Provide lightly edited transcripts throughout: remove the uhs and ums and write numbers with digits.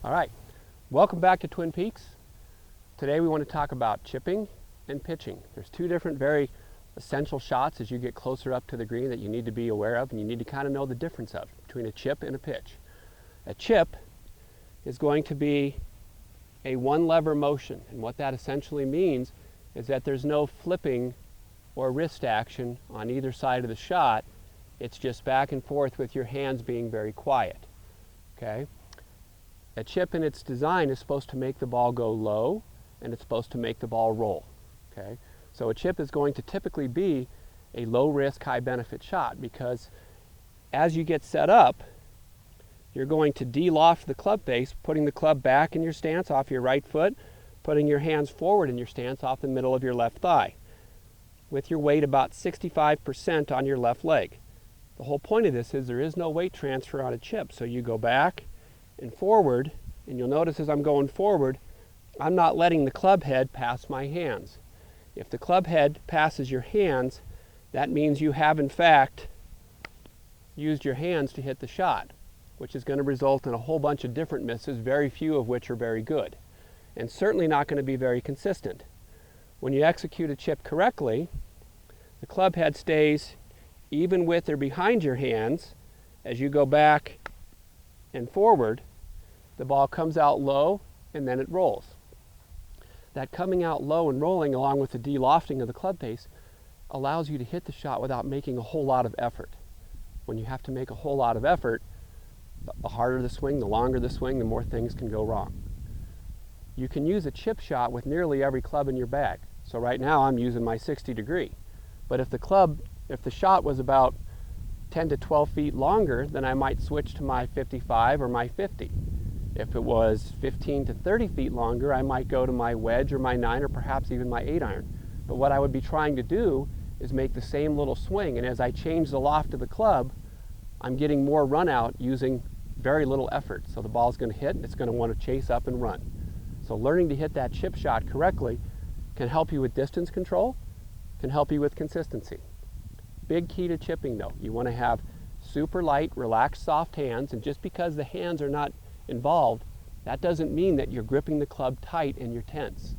All right, welcome back to Twin Peaks. Today we want to talk about chipping and pitching. There's two different very essential shots as you get closer up to the green that you need to be aware of, and you need to kind of know the difference of between a chip and a pitch. A chip is going to be a one lever motion, and what that essentially means is that there's no flipping or wrist action on either side of the shot. It's just back and forth with your hands being very quiet. Okay? A chip in its design is supposed to make the ball go low, and it's supposed to make the ball roll. Okay? So a chip is going to typically be a low risk, high benefit shot, because as you get set up, you're going to de-loft the club face, putting the club back in your stance off your right foot, putting your hands forward in your stance off the middle of your left thigh, with your weight about 65% on your left leg. The whole point of this is there is no weight transfer on a chip, so you go back and forward, and you'll notice as I'm going forward, I'm not letting the club head pass my hands. If the club head passes your hands, that means you have in fact used your hands to hit the shot, which is going to result in a whole bunch of different misses, very few of which are very good, and certainly not going to be very consistent. When you execute a chip correctly, the club head stays even with or behind your hands. As you go back and forward, the ball comes out low and then it rolls. That coming out low and rolling, along with the de-lofting of the club face, allows you to hit the shot without making a whole lot of effort. When you have to make a whole lot of effort, the harder the swing, the longer the swing, the more things can go wrong. You can use a chip shot with nearly every club in your bag. So right now I'm using my 60 degree. But if the shot was about 10 to 12 feet longer, then I might switch to my 55 or my 50. If it was 15 to 30 feet longer, I might go to my wedge or my 9 or perhaps even my 8 iron. But what I would be trying to do is make the same little swing, and as I change the loft of the club, I'm getting more run out using very little effort. So the ball's going to hit, and it's going to want to chase up and run. So learning to hit that chip shot correctly can help you with distance control, can help you with consistency. Big key to chipping though, you want to have super light, relaxed, soft hands, and just because the hands are not involved, that doesn't mean that you're gripping the club tight and you're tense.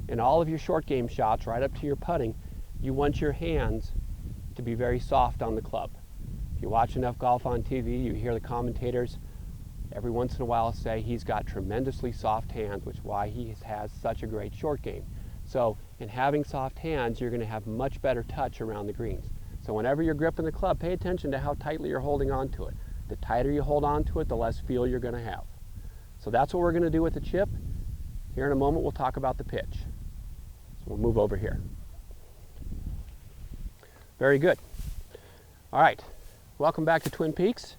In all of your short game shots, right up to your putting, you want your hands to be very soft on the club. If you watch enough golf on TV, you hear the commentators every once in a while say he's got tremendously soft hands, which is why he has such a great short game. So in having soft hands, you're going to have much better touch around the greens. So whenever you're gripping the club, pay attention to how tightly you're holding on to it. The tighter you hold on to it, the less feel you're going to have. So that's what we're going to do with the chip. Here in a moment, we'll talk about the pitch. So we'll move over here. Very good. All right, welcome back to Twin Peaks.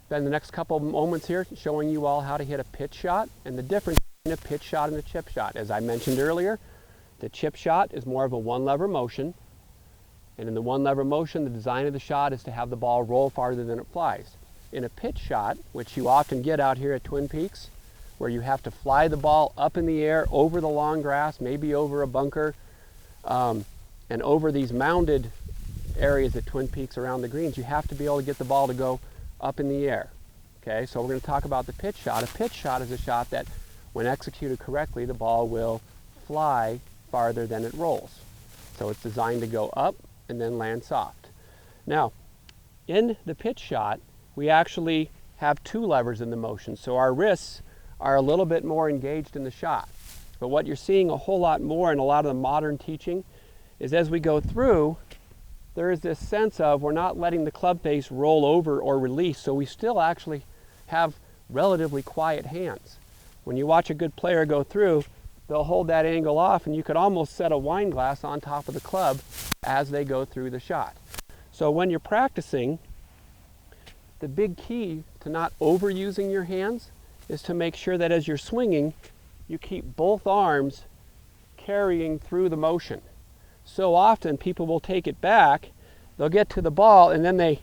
Spend the next couple of moments here showing you all how to hit a pitch shot and the difference between a pitch shot and a chip shot. As I mentioned earlier, the chip shot is more of a one lever motion. And in the one lever motion, the design of the shot is to have the ball roll farther than it flies. In a pitch shot, which you often get out here at Twin Peaks, where you have to fly the ball up in the air over the long grass, maybe over a bunker, and over these mounded areas at Twin Peaks around the greens, you have to be able to get the ball to go up in the air. Okay, so we're going to talk about the pitch shot. A pitch shot is a shot that, when executed correctly, the ball will fly farther than it rolls. So it's designed to go up and then land soft. Now, in the pitch shot, we actually have two levers in the motion, so our wrists are a little bit more engaged in the shot. But what you're seeing a whole lot more in a lot of the modern teaching is as we go through, there is this sense of we're not letting the club face roll over or release, so we still actually have relatively quiet hands. When you watch a good player go through, they'll hold that angle off, and you could almost set a wine glass on top of the club as they go through the shot. So when you're practicing, the big key to not overusing your hands is to make sure that as you're swinging, you keep both arms carrying through the motion. So often people will take it back, they'll get to the ball, and then they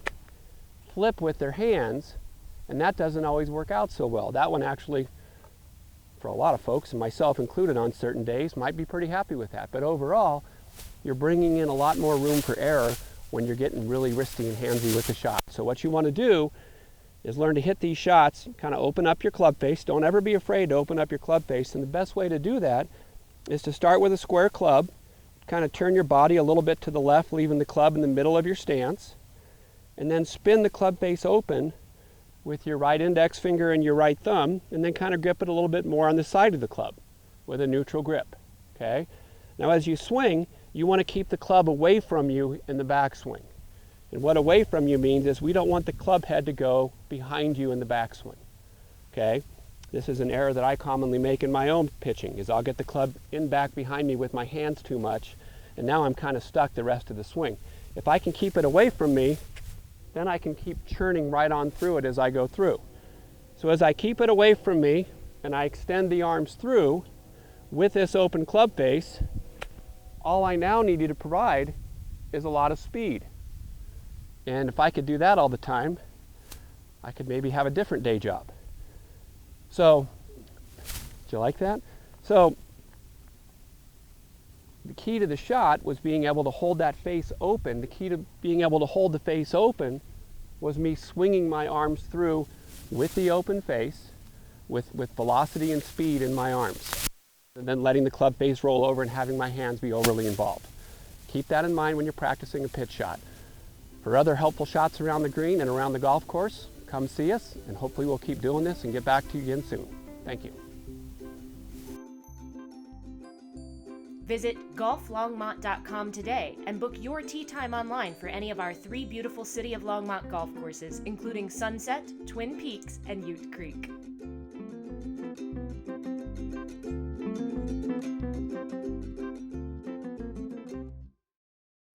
flip with their hands, and that doesn't always work out so well. That one actually, for a lot of folks, and myself included on certain days, might be pretty happy with that. But overall, you're bringing in a lot more room for error when you're getting really wristy and handsy with the shot. So what you want to do is learn to hit these shots, kind of open up your club face. Don't ever be afraid to open up your club face. And the best way to do that is to start with a square club, kind of turn your body a little bit to the left, leaving the club in the middle of your stance, and then spin the club face open with your right index finger and your right thumb, and then kind of grip it a little bit more on the side of the club with a neutral grip. Okay? Now as you swing, you want to keep the club away from you in the backswing. And what away from you means is we don't want the club head to go behind you in the backswing. Okay? This is an error that I commonly make in my own pitching, is I'll get the club in back behind me with my hands too much, and now I'm kind of stuck the rest of the swing. If I can keep it away from me, then I can keep churning right on through it as I go through. So as I keep it away from me and I extend the arms through with this open club face, all I now need you to provide is a lot of speed. And if I could do that all the time, I could maybe have a different day job. So, did you like that? So, the key to the shot was being able to hold that face open. The key to being able to hold the face open was me swinging my arms through with the open face, with velocity and speed in my arms, and then letting the club face roll over and having my hands be overly involved. Keep that in mind when you're practicing a pitch shot. For other helpful shots around the green and around the golf course, come see us, and hopefully we'll keep doing this and get back to you again soon. Thank you. Visit golflongmont.com today and book your tee time online for any of our 3 beautiful City of Longmont golf courses, including Sunset, Twin Peaks, and Ute Creek.